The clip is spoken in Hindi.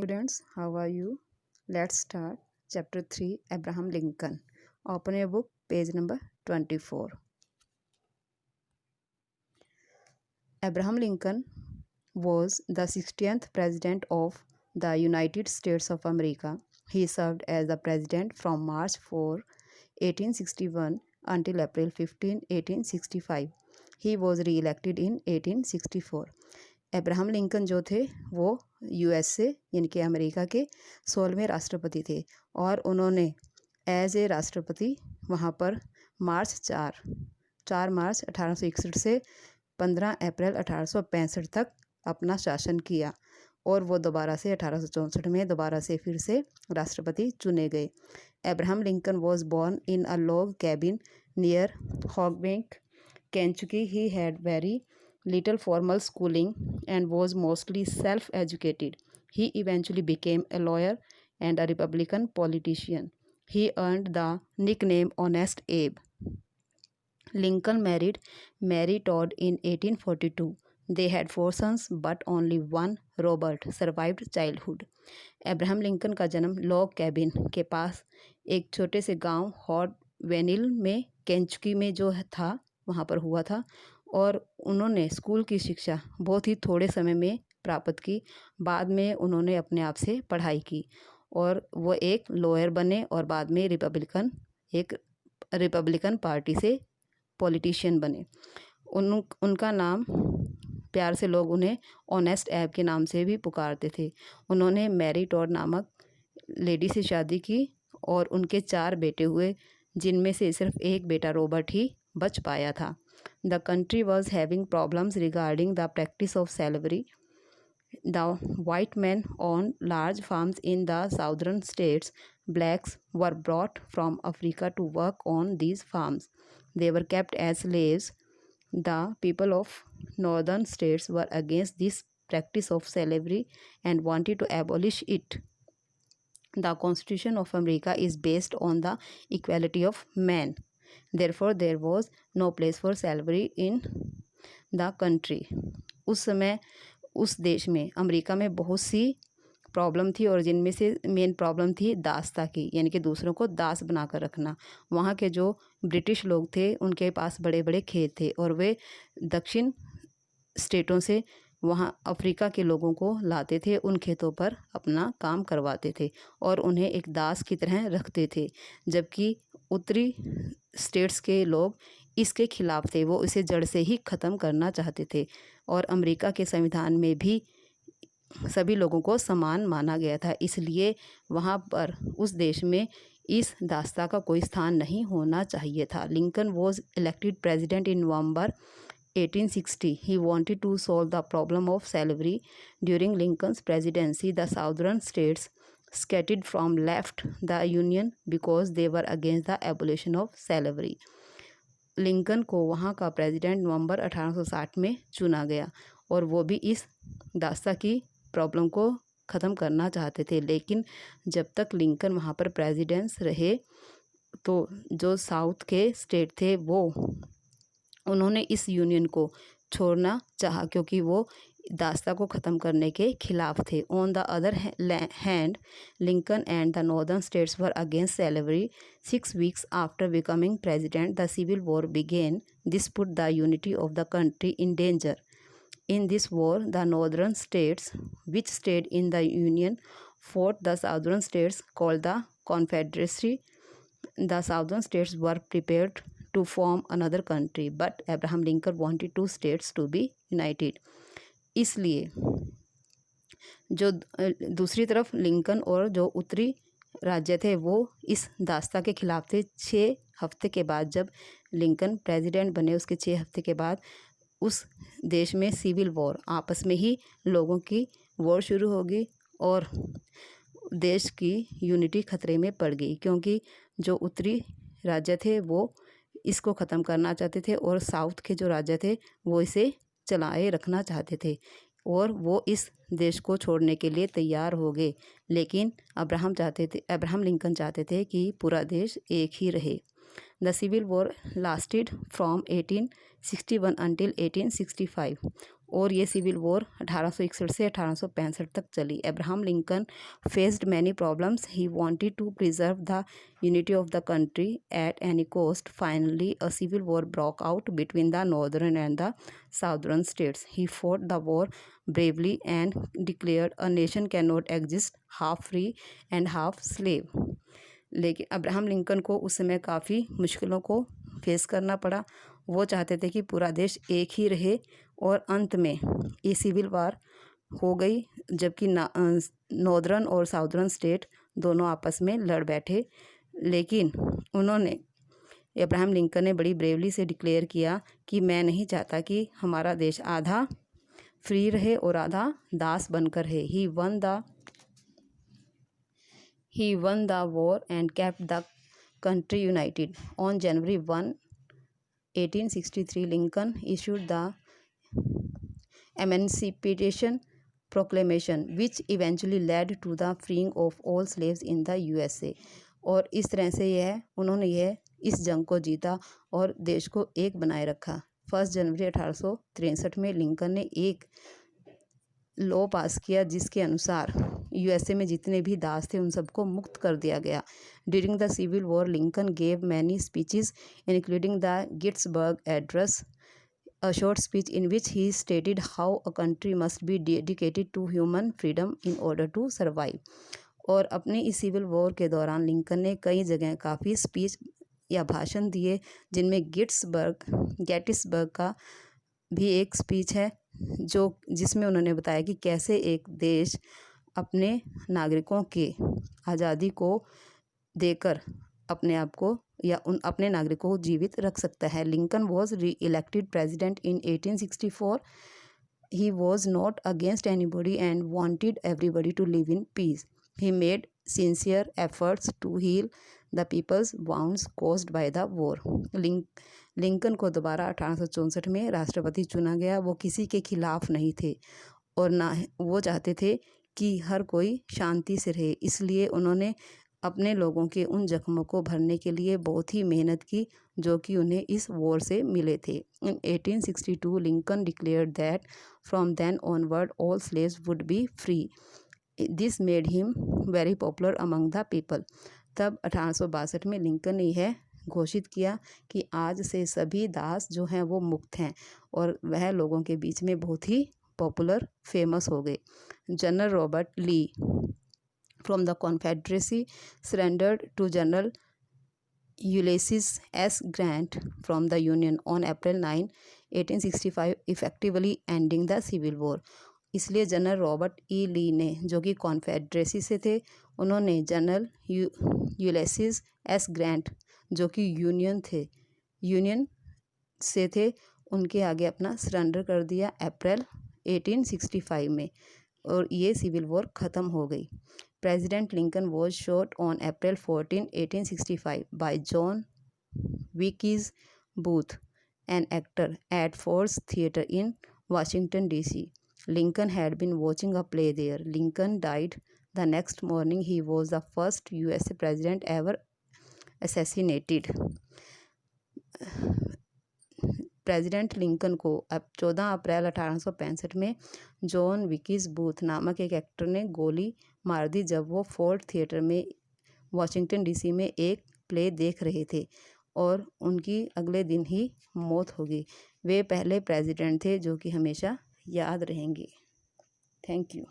Students, how are you? Let's start chapter 3 Abraham Lincoln. Open your book, page number 24. Abraham Lincoln was the 60th President of the United States of America. He served as the President from March 4, 1861 until April 15, 1865. He was re-elected in 1864. Abraham Lincoln जो थे वो यूएसए यानी कि अमेरिका के 16वें राष्ट्रपति थे और उन्होंने एज ए राष्ट्रपति वहाँ पर मार्च 4 मार्च 1861 से 15 अप्रैल 1865 तक अपना शासन किया और वो दोबारा से 1864 में दोबारा से फिर से राष्ट्रपति चुने गए। Abraham Lincoln was born in a log cabin near Hogbank, Kentucky. He had very little formal schooling and was mostly self-educated. He eventually became a lawyer and a Republican politician. He earned the nickname Honest Abe. Lincoln married Mary Todd in 1842. They had 4 sons, but only one, Robert, survived childhood. Abraham Lincoln का जन्म लॉग कैबिन के पास एक छोटे से गांव हॉट वेनिल में केंचुकी में जो था वहाँ पर हुआ था और उन्होंने स्कूल की शिक्षा बहुत ही थोड़े समय में प्राप्त की। बाद में उन्होंने अपने आप से पढ़ाई की और वो एक लॉयर बने और बाद में रिपब्लिकन पार्टी से पॉलिटिशियन बने। उनका नाम प्यार से लोग उन्हें ऑनेस्ट ऐब के नाम से भी पुकारते थे। उन्होंने मैरी टॉड नामक लेडी से शादी की और उनके 4 बेटे हुए, जिनमें से सिर्फ एक बेटा रॉबर्ट ही बच पाया था। The country was having problems regarding the practice of slavery. The white men owned large farms in the southern states. Blacks were brought from Africa to work on these farms. They were kept as slaves. The people of northern states were against this practice of slavery and wanted to abolish it. The Constitution of America is based on the equality of men. Therefore, there was no place for slavery in the country. उस समय उस देश में अमेरिका में बहुत सी प्रॉब्लम थी और जिनमें से मेन प्रॉब्लम थी दासता की, यानी कि दूसरों को दास बनाकर रखना। वहाँ के जो ब्रिटिश लोग थे उनके पास बड़े बड़े खेत थे और वे दक्षिण स्टेटों से वहाँ अफ्रीका के लोगों को लाते थे, उन खेतों पर अपना काम करवाते थे और उन्हें एक दास की तरह रखते थे। जबकि उत्तरी स्टेट्स के लोग इसके खिलाफ थे, वो इसे जड़ से ही ख़त्म करना चाहते थे और अमेरिका के संविधान में भी सभी लोगों को समान माना गया था। इसलिए वहाँ पर उस देश में इस दासता का कोई स्थान नहीं होना चाहिए था। Lincoln was elected president in November 1860. He wanted to solve the problem of slavery. During Lincoln's presidency, the southern states scattered from left the Union because they were against the abolition of slavery. Lincoln को वहाँ का प्रेसिडेंट नवंबर 1860 में चुना गया और वो भी इस दास्ता की प्रॉब्लम को ख़त्म करना चाहते थे। लेकिन जब तक लिंकन वहाँ पर प्रेसिडेंट रहे तो जो साउथ के स्टेट थे वो उन्होंने इस यूनियन को छोड़ना चाहा क्योंकि वो दास्ता को ख़त्म करने के खिलाफ थे। On the other hand, Lincoln and the northern states were against slavery. 6 weeks after becoming president, the civil war began. This put the unity of the country in danger. In this war, the northern states, which stayed in the Union, fought the southern states called the Confederacy. The southern states were prepared to form another country, but Abraham Lincoln wanted 2 states to be united. इसलिए जो दूसरी तरफ लिंकन और जो उत्तरी राज्य थे वो इस दास्ता के खिलाफ थे। 6 हफ्ते के बाद जब लिंकन प्रेसिडेंट बने, उसके 6 हफ्ते के बाद उस देश में सिविल वॉर, आपस में ही लोगों की वॉर शुरू होगी और देश की यूनिटी खतरे में पड़ गई क्योंकि जो उत्तरी राज्य थे वो इसको ख़त्म करना चाहते थे और साउथ के जो राज्य थे वो इसे चलाए रखना चाहते थे और वो इस देश को छोड़ने के लिए तैयार हो गए। लेकिन अब्राहम लिंकन चाहते थे कि पूरा देश एक ही रहे। The civil war lasted from 1861 until 1865. और ये सिविल वॉर 1861 से 1865 तक चली। Abraham Lincoln faced many problems. He wanted to preserve the unity of the country at any cost. Finally a civil war broke out between the northern and the southern states. He fought the war bravely and declared a nation cannot exist half free and half slave। लेकिन अब्राहम लिंकन को उस समय काफ़ी मुश्किलों को फेस करना पड़ा। वो चाहते थे कि पूरा देश एक ही रहे और अंत में ये सिविल वार हो गई, जबकि नॉर्दर्न और साउदर्न स्टेट दोनों आपस में लड़ बैठे। लेकिन अब्राहम लिंकन ने बड़ी ब्रेवली से डिक्लेयर किया कि मैं नहीं चाहता कि हमारा देश आधा फ्री रहे और आधा दास बनकर है। He won the war and kept the country united. On January 1, 1863, Lincoln issued the Emancipation Proclamation, which eventually led to the freeing of all slaves in the USA। और इस तरह से उन्होंने इस जंग को जीता और देश को एक बनाए रखा। 1 जनवरी 1863 में लिंकन ने एक लॉ पास किया जिसके अनुसार यूएसए में जितने भी दास थे उन सबको मुक्त कर दिया गया। During the civil War Lincoln gave many speeches including the Gettysburg Address, a short speech in which he stated how a country must be dedicated to human freedom in order to survive। और अपने इस सिविल वॉर के दौरान लिंकन ने कई जगह काफ़ी स्पीच या भाषण दिए, जिनमें गेटिसबर्ग का भी एक स्पीच है जिसमें उन्होंने बताया कि कैसे एक देश अपने नागरिकों के आज़ादी को देकर अपने आप को या अपने नागरिकों को जीवित रख सकता है। Lincoln was reelected president in 1864। He was not against anybody and wanted everybody to live in peace. He made sincere efforts to heal the people's wounds caused by the war. Lincoln को दोबारा 1864 में राष्ट्रपति चुना गया। वो किसी के खिलाफ नहीं थे और ना वो चाहते थे कि हर कोई शांति से रहे, इसलिए उन्होंने अपने लोगों के उन जख्मों को भरने के लिए बहुत ही मेहनत की जो कि उन्हें इस वॉर से मिले थे। In 1862 Lincoln declared that from then onward all slaves would be free. This made him very popular among the people. तब 1862 में लिंकन ने यह घोषित किया कि आज से सभी दास जो हैं वो मुक्त हैं, और वह लोगों के बीच में बहुत ही पॉपुलर फेमस हो गए। General Robert Lee from the Confederacy surrendered to General Ulysses S. Grant from the Union on April 9, 1865, effectively ending the Civil War। इसलिए जनरल रॉबर्ट ई ली ने, जो कि कॉन्फेडरेसी से थे, उन्होंने जनरल यूलिसिस एस ग्रांट, जो कि यूनियन से थे, उनके आगे अपना सरेंडर कर दिया अप्रैल 1865 में, और ये सिविल वॉर ख़त्म हो गई। President Lincoln was shot on April 14, 1865 by John Wilkes Booth, an actor, at Ford's Theatre in Washington, D.C. Lincoln had been watching a play there. Lincoln died the next morning. He was the first U.S. president ever assassinated। President Lincoln को अब 14 अप्रैल 1865 में जॉन विकीज बूथ नामक एक एक्टर ने गोली मार दी जब वो फोर्ड थिएटर में वाशिंगटन डीसी में एक प्ले देख रहे थे, और उनकी अगले दिन ही मौत हो गई। वे पहले प्रेसिडेंट थे जो कि हमेशा याद रहेंगे। Thank you.